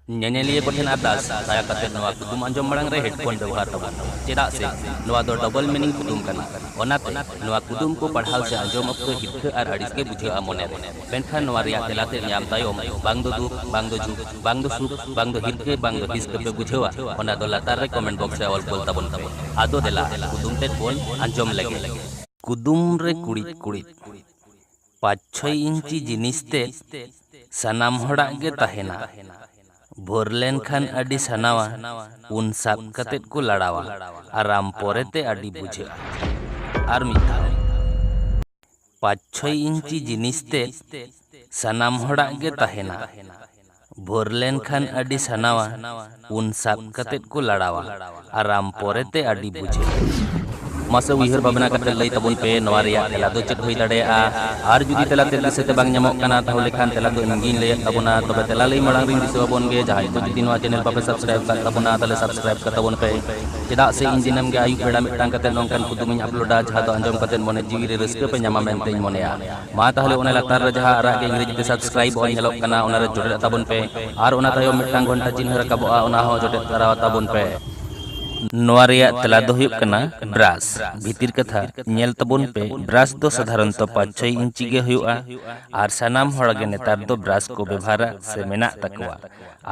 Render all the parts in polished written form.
Nyanyilia koten atas saya kata noa kudum anjom marang re headphone ବ୍ୟବହାର tabon cedak se noa do double meaning kudum kana onate noa kudum ko padhal se anjom okto hidke ar adis ge bujha mone menkhan noa riya telate nyam tayom bang do duk bang do juk bang do suk bang do hidke bang do his ke bujhawa ona do latar re comment box re ol bol tabon ado dela kudum te bon anjom lege kudum re kurit kurit pach chhay inchi jinis te sanam horak ge tahena भोरलेन Khan अडी सनावा उन साब कतेत को लड़ावा आराम पोरेते अडी बुझे are मिथा पाँच छः इंची जिनिसते सनाम होड़ा गे तहेना भोरलेन खान अडी सनावा उन साब कतेत को लड़ावा आराम पोरेते अडी बुझे masa wihir babna kata lay tabon pe noaria tela do chet hoy dade a ar judi tela te dise te bang nyamok kana tahole khan tela do ingin lay tabona tobe tela lay marang ring dise babon ge jahai to judi noa channel pape subscribe ka tabona tale subscribe ka tabon pe cedak se injinam ge ayu beda mitang kate nongkan kudum nya upload jaha do anjom kate mone jiwi re reske pe nyama mente mone ya ma tahole ona latar re jaha ara ge ingreji te subscribe on nyelok kana ona re jode tabon pe ar ona tayo mitang gonta chinha rakabo a ona ho jode tarawa tabon pe नोआरिया तला दो हुयुक कना ब्राश भीतिर कथा nail तबोन पे ब्राश दो साधारणतः 5-6 इंची गे हुयुआ are सानाम हड़गे नेतार दो ब्राश को व्यवहारा से मेना तकवा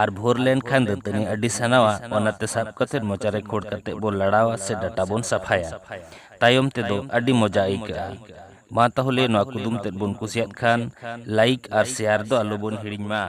आर भोर लेन खान दतनी अडी सनावा ओनाते साब कते मोचारे खोड़ कते बो लड़ावा से डाटा बोन सफाया तायम ते दो अडी मजा आइका मा ताहले नोआ कुदुम ते बोन कुसियात खान लाइक आर शेयर दो आलो बोन हिड़िñ मा।